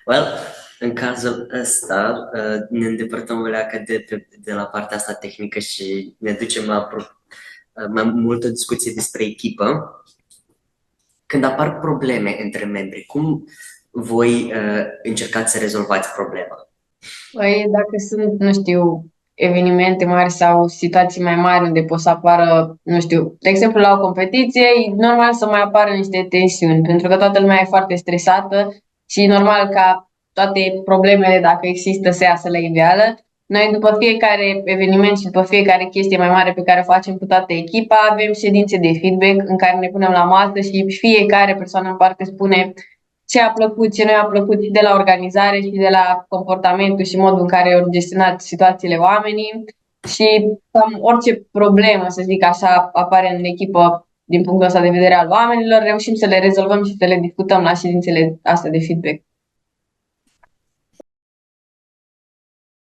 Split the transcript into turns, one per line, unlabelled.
Well, în cazul ăsta ne îndepărtăm o leacă de la partea asta tehnică și ne ducem la mai mult o discuție despre echipă. Când apar probleme între membri, cum voi încercați să rezolvați problema?
Păi, dacă sunt, nu știu, evenimente mari sau situații mai mari unde pot să apară, nu știu, de exemplu la o competiție, e normal să mai apară niște tensiuni, pentru că toată lumea e foarte stresată și e normal ca toate problemele, dacă există, să iasă la iveală. Noi, după fiecare eveniment și după fiecare chestie mai mare pe care o facem cu toată echipa, avem ședințe de feedback în care ne punem la masă și fiecare persoană în parte spune ce a plăcut, ce nu i-a plăcut și de la organizare și de la comportamentul și modul în care au gestionat situațiile oamenii și cam orice problemă, să zic așa, apare în echipă din punctul ăsta de vedere al oamenilor, reușim să le rezolvăm și să le discutăm la ședințele astea de feedback.